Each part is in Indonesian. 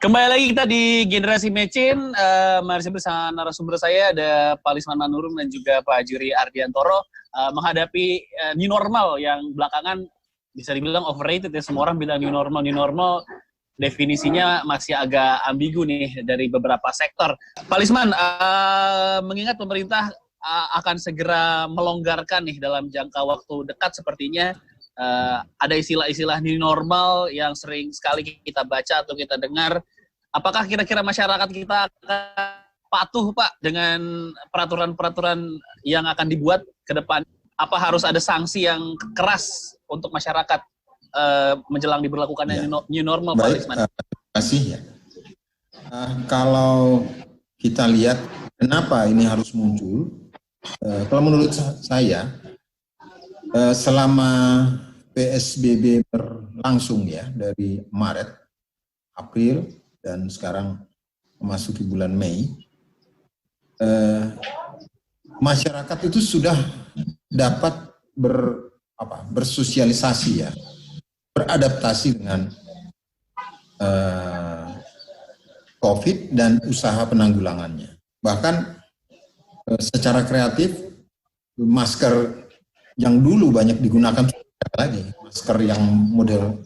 Kembali lagi kita di Generasi Mecin, masih bersama narasumber saya ada Pak Lisman Manurung dan juga Pak Juri Ardiantoro menghadapi new normal yang belakangan bisa dibilang overrated ya. Semua orang bilang new normal, definisinya masih agak ambigu nih dari beberapa sektor. Pak Lisman, mengingat pemerintah akan segera melonggarkan nih dalam jangka waktu dekat sepertinya, ada istilah-istilah new normal yang sering sekali kita baca atau kita dengar. Apakah kira-kira masyarakat kita akan patuh, Pak, dengan peraturan-peraturan yang akan dibuat ke depan? Apa harus ada sanksi yang keras untuk masyarakat menjelang diberlakukannya new normal, Pak Lisman? Terima kasih ya. Kalau kita lihat kenapa ini harus muncul, kalau menurut saya selama PSBB berlangsung ya dari Maret, April, dan sekarang memasuki bulan Mei, masyarakat itu sudah dapat bersosialisasi ya, beradaptasi dengan COVID dan usaha penanggulangannya. Bahkan secara kreatif, masker yang dulu banyak digunakan lagi, masker yang model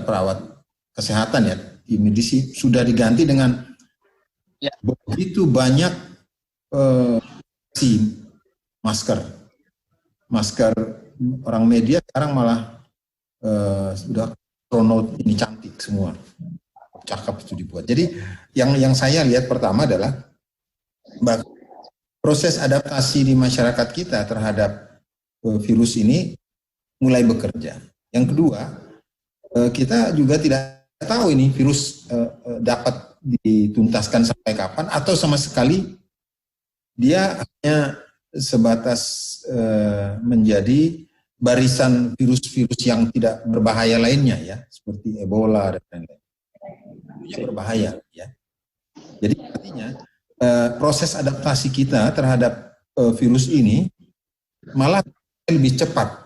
perawat kesehatan ya, di medisi sudah diganti dengan begitu banyak masker orang media sekarang malah sudah krono ini cantik semua, cakep itu dibuat. Jadi yang saya lihat pertama adalah proses adaptasi di masyarakat kita terhadap virus ini mulai bekerja. Yang kedua, kita juga tidak tahu ini virus dapat dituntaskan sampai kapan, atau sama sekali dia hanya sebatas menjadi barisan virus-virus yang tidak berbahaya lainnya ya, seperti Ebola dan lain-lain. Yang berbahaya ya. Jadi artinya proses adaptasi kita terhadap virus ini malah lebih cepat,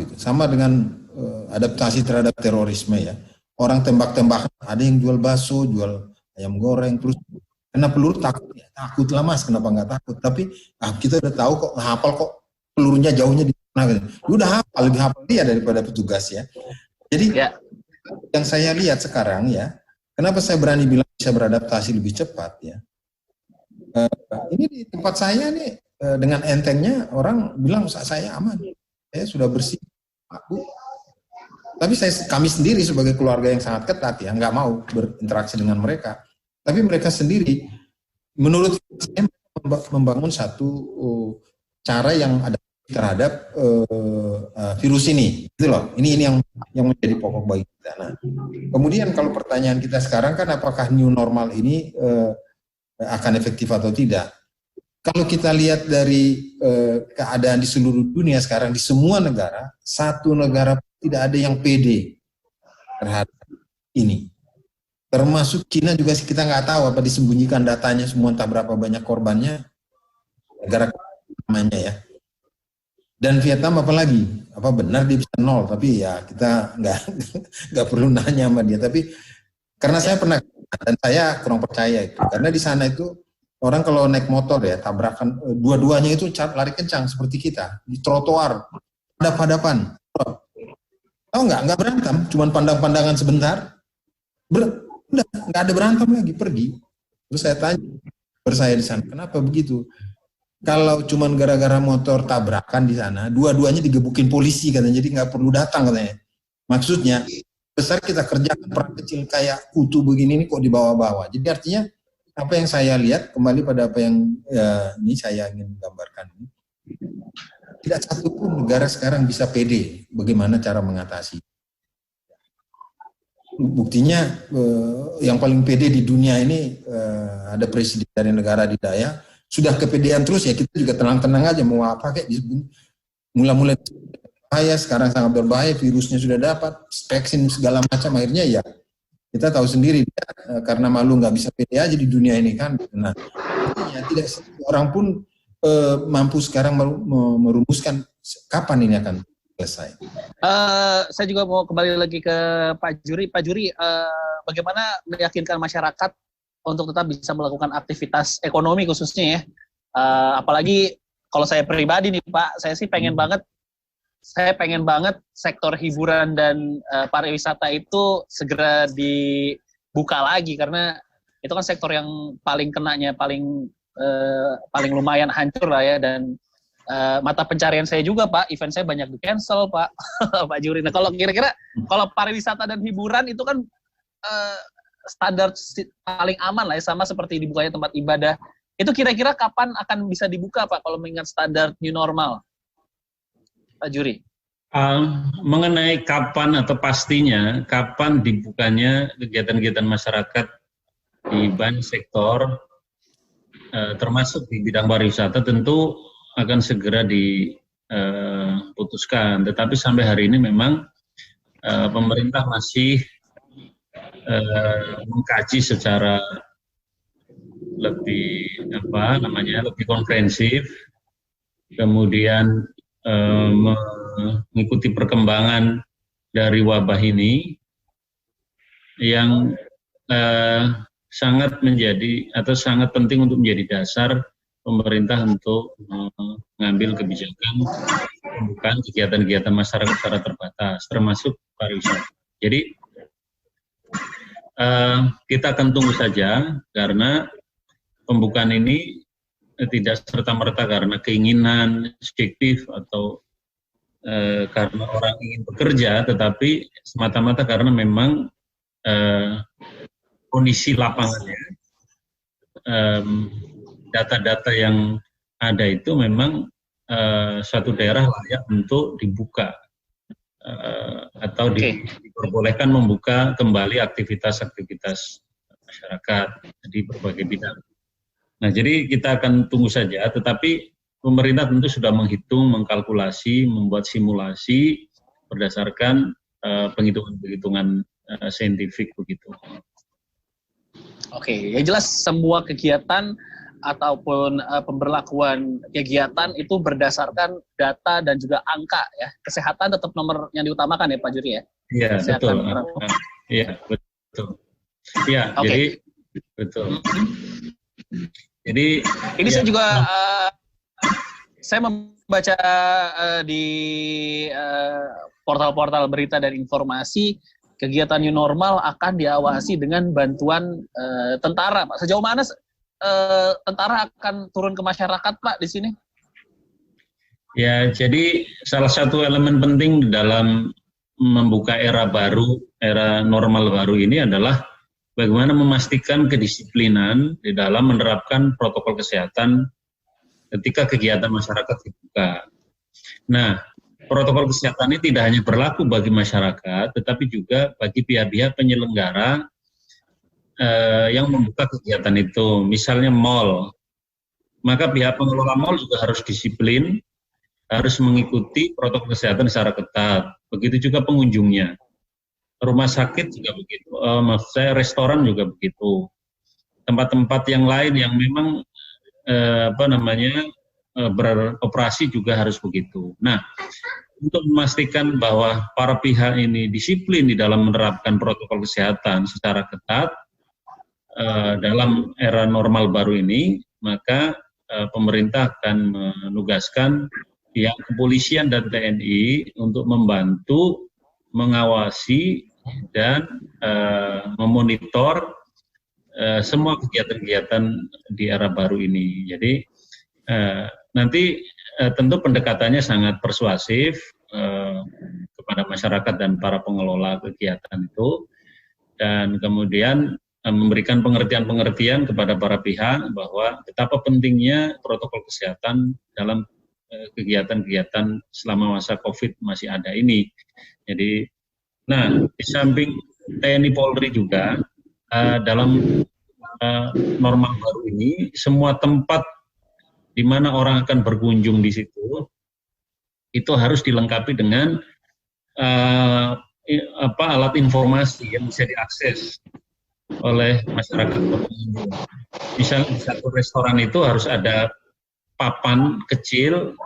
gitu. Sama dengan adaptasi terhadap terorisme ya. Orang tembak-tembakan, ada yang jual bakso, jual ayam goreng, terus kena peluru takut ya, takut lah mas, kenapa nggak takut? Tapi kita udah tahu kok, hafal kok pelurunya jauhnya di mana. Udah hafal, lebih hafal dia daripada petugas ya. Jadi yang saya lihat sekarang ya, kenapa saya berani bilang bisa beradaptasi lebih cepat ya. Ini di tempat saya nih, dengan entengnya orang bilang saya aman, saya sudah bersih, aku. Tapi kami sendiri sebagai keluarga yang sangat ketat ya, nggak mau berinteraksi dengan mereka. Tapi mereka sendiri, menurut saya membangun satu cara yang ada terhadap virus ini, gitu loh. Ini yang menjadi pokok bagi kita. Nah, kemudian kalau pertanyaan kita sekarang kan, apakah new normal ini akan efektif atau tidak? Kalau kita lihat dari keadaan di seluruh dunia sekarang, di semua negara, satu negara tidak ada yang pede terhadap ini. Termasuk Cina juga kita nggak tahu apa disembunyikan datanya semua, entah berapa banyak korbannya, negara namanya ya. Dan Vietnam apalagi, apa benar dia bisa nol? Tapi ya kita nggak perlu nanya sama dia. Tapi karena saya pernah, dan saya kurang percaya itu, karena di sana itu orang kalau naik motor ya, tabrakan, dua-duanya itu lari kencang seperti kita, di trotoar, hadap-hadapan. Tahu nggak berantem, cuman pandang-pandangan sebentar, udah nggak ada berantem lagi, pergi. Terus saya tanya, saya di sana, kenapa begitu? Kalau cuman gara-gara motor tabrakan di sana, dua-duanya digebukin polisi katanya, jadi nggak perlu datang katanya. Maksudnya, besar kita kerjakan peran kecil kayak kutu begini ini kok dibawa-bawa. Jadi artinya, apa yang saya lihat, kembali pada apa yang ini saya ingin gambarkan. Tidak satu pun negara sekarang bisa pede bagaimana cara mengatasi. Buktinya yang paling pede di dunia ini ada presiden dari negara adidaya, sudah kepedean terus ya, kita juga tenang-tenang aja mau apa kayak mulai bahaya, sekarang sangat berbahaya, virusnya sudah dapat, vaksin segala macam, akhirnya ya kita tahu sendiri karena malu nggak bisa pede aja di dunia ini kan. Nah, ya, tidak orang pun mampu sekarang merumuskan kapan ini akan selesai. Saya juga mau kembali lagi ke Pak Juri. Pak Juri, bagaimana meyakinkan masyarakat untuk tetap bisa melakukan aktivitas ekonomi khususnya ya? Apalagi kalau saya pribadi nih Pak, saya sih pengen banget sektor hiburan dan pariwisata itu segera dibuka lagi, karena itu kan sektor yang paling kenanya, paling lumayan hancur lah ya, dan mata pencarian saya juga Pak, event saya banyak di cancel Pak. Pak Juri. Nah kalau kira-kira kalau pariwisata dan hiburan itu kan standar paling aman lah ya, sama seperti dibukanya tempat ibadah. Itu kira-kira kapan akan bisa dibuka Pak kalau mengingat standar new normal, Pak Juri? Mengenai kapan atau pastinya kapan dibukanya kegiatan-kegiatan masyarakat di banyak sektor, termasuk di bidang pariwisata, tentu akan segera diputuskan. Tetapi sampai hari ini memang pemerintah masih mengkaji secara lebih lebih komprehensif, kemudian mengikuti perkembangan dari wabah ini yang sangat penting untuk menjadi dasar pemerintah untuk mengambil kebijakan pembukaan kegiatan-kegiatan masyarakat secara terbatas, termasuk pariwisata. Jadi kita akan tunggu saja, karena pembukaan ini tidak serta-merta karena keinginan subjektif atau karena orang ingin bekerja, tetapi semata-mata karena memang kondisi lapangannya, data-data yang ada itu memang suatu daerah layak untuk dibuka atau diperbolehkan membuka kembali aktivitas-aktivitas masyarakat di berbagai bidang. Nah, jadi kita akan tunggu saja, tetapi pemerintah tentu sudah menghitung, mengkalkulasi, membuat simulasi berdasarkan penghitungan-penghitungan saintifik begitu. Oke, yang jelas semua kegiatan ataupun pemberlakuan kegiatan itu berdasarkan data dan juga angka ya. Kesehatan tetap nomor yang diutamakan ya Pak Juri ya? Iya, betul. Iya, betul. Iya, jadi betul. Jadi ini saya juga saya membaca di portal-portal berita dan informasi, kegiatan new normal akan diawasi dengan bantuan tentara, Pak. Sejauh mana tentara akan turun ke masyarakat, Pak, di sini? Ya, jadi salah satu elemen penting dalam membuka era baru, era normal baru ini adalah bagaimana memastikan kedisiplinan di dalam menerapkan protokol kesehatan ketika kegiatan masyarakat dibuka. Nah, protokol kesehatan ini tidak hanya berlaku bagi masyarakat, tetapi juga bagi pihak-pihak penyelenggara yang membuka kegiatan itu, misalnya mal. Maka pihak pengelola mal juga harus disiplin, harus mengikuti protokol kesehatan secara ketat. Begitu juga pengunjungnya. Rumah sakit juga begitu, restoran juga begitu. Tempat-tempat yang lain yang memang beroperasi juga harus begitu. Nah, untuk memastikan bahwa para pihak ini disiplin di dalam menerapkan protokol kesehatan secara ketat dalam era normal baru ini, maka pemerintah akan menugaskan pihak kepolisian dan TNI untuk membantu mengawasi dan memonitor semua kegiatan-kegiatan di era baru ini. Jadi nanti tentu pendekatannya sangat persuasif kepada masyarakat dan para pengelola kegiatan itu, dan kemudian memberikan pengertian-pengertian kepada para pihak bahwa betapa pentingnya protokol kesehatan dalam kegiatan-kegiatan selama masa COVID masih ada ini. Jadi, nah di samping TNI Polri juga dalam normal baru ini, semua tempat di mana orang akan berkunjung di situ itu harus dilengkapi dengan alat informasi yang bisa diakses oleh masyarakat pengunjung. Misalnya di satu restoran itu harus ada papan kecil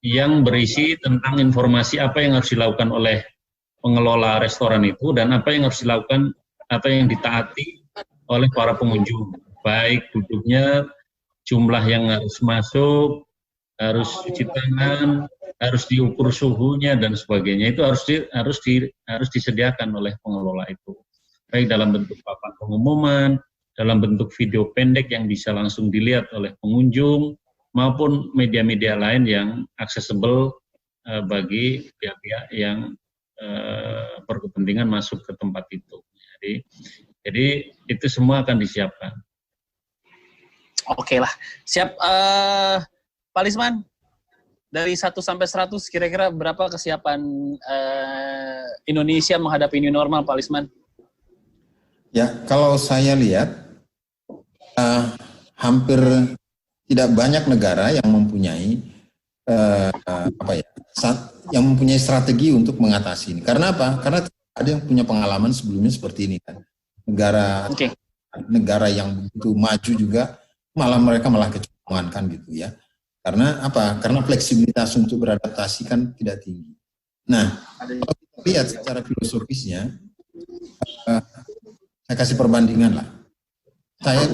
yang berisi tentang informasi apa yang harus dilakukan oleh pengelola restoran itu dan apa yang harus dilakukan atau yang ditaati oleh para pengunjung. Baik duduknya, jumlah yang harus masuk, harus cuci tangan, harus diukur suhunya dan sebagainya. Itu harus disediakan oleh pengelola itu. Baik dalam bentuk papan pengumuman, dalam bentuk video pendek yang bisa langsung dilihat oleh pengunjung, maupun media-media lain yang accessible bagi pihak-pihak yang berkepentingan masuk ke tempat itu. Jadi itu semua akan disiapkan. Oke lah, siap. Pak Lisman, dari 1 sampai 100 kira-kira berapa kesiapan Indonesia menghadapi new normal, Pak Lisman? Ya, kalau saya lihat hampir tidak banyak negara yang mempunyai yang mempunyai strategi untuk mengatasi ini. Karena apa? Karena ada yang punya pengalaman sebelumnya seperti ini kan. Negara yang begitu maju juga mereka malah kecolongan kan gitu ya. Karena apa? Karena fleksibilitas untuk beradaptasi kan tidak tinggi. Nah, kalau kita lihat secara filosofisnya, saya kasih perbandingan lah. Saya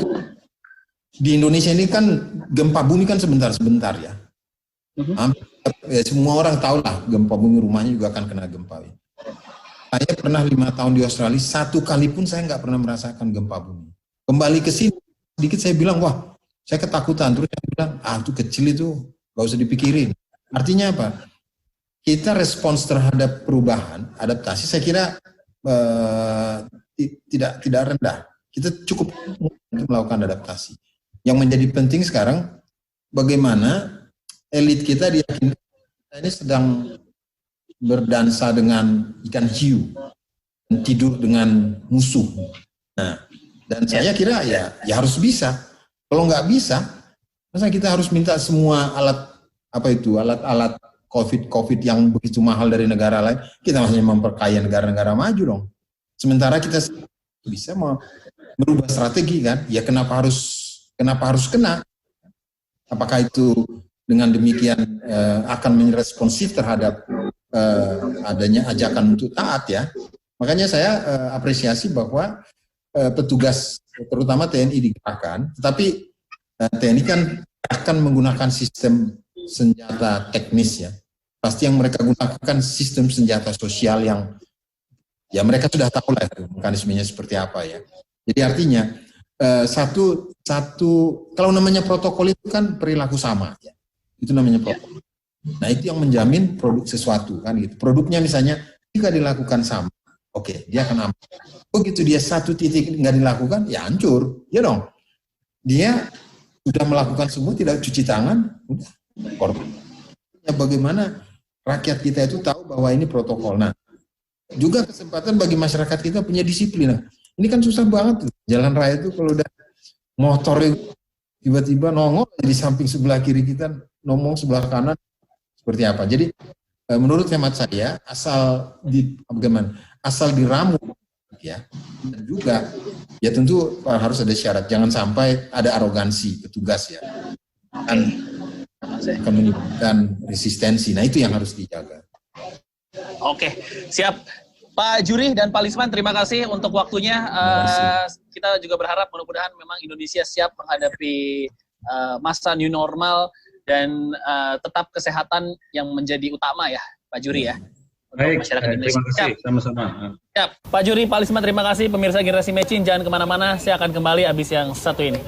di Indonesia ini kan gempa bumi kan sebentar-sebentar ya. Ya semua orang tahu lah gempa bumi, rumahnya juga akan kena gempa. Saya pernah 5 tahun di Australia, 1 kali pun saya nggak pernah merasakan gempa bumi. Kembali ke sini, sedikit saya bilang, wah saya ketakutan. Terus saya bilang, itu kecil itu, nggak usah dipikirin. Artinya apa? Kita respons terhadap perubahan, adaptasi, saya kira tidak rendah. Kita cukup untuk melakukan adaptasi. Yang menjadi penting sekarang, bagaimana elit kita diyakini ini sedang berdansa dengan ikan hiu, tidur dengan musuh. Nah, dan saya kira ya harus bisa. Kalau nggak bisa, masa kita harus minta semua alat COVID yang begitu mahal dari negara lain, kita masih memperkaya negara-negara maju dong. Sementara kita bisa merubah strategi kan? Ya kenapa harus kena? Apakah itu dengan demikian akan responsif terhadap adanya ajakan untuk taat ya? Makanya saya apresiasi bahwa petugas terutama TNI digerakkan, tetapi TNI kan akan menggunakan sistem senjata teknis ya. Pasti yang mereka gunakan sistem senjata sosial yang ya mereka sudah tahu lah itu mekanismenya seperti apa ya. Jadi artinya satu kalau namanya protokol itu kan perilaku sama ya. Itu namanya protokol. Nah itu yang menjamin produk sesuatu kan gitu. Produknya misalnya jika dilakukan sama, oke, dia akan aman. Begitu dia satu titik nggak dilakukan, ya hancur, ya dong. Dia sudah melakukan semua, tidak cuci tangan, udah korban. Ya, bagaimana rakyat kita itu tahu bahwa ini protokol. Nah, juga kesempatan bagi masyarakat kita punya disiplin. Nah, ini kan susah banget tuh. Jalan raya itu kalau udah motor tiba-tiba nongol di samping sebelah kiri kita, ngomong sebelah kanan seperti apa. Jadi menurut hemat saya asal diramu ya, dan juga ya tentu harus ada syarat, jangan sampai ada arogansi petugas ya, akan menimbulkan resistensi. Nah itu yang harus dijaga. Oke, siap. Pak Juri dan Pak Lisman, terima kasih untuk waktunya. Kita juga berharap mudah-mudahan memang Indonesia siap menghadapi masa new normal dan tetap kesehatan yang menjadi utama ya, Pak Juri ya. Baik, masyarakat Indonesia. Terima kasih, sama-sama. Siap. Pak Juri, Pak Lisman, terima kasih. Pemirsa Generasi Matching, jangan kemana-mana. Saya akan kembali habis yang satu ini.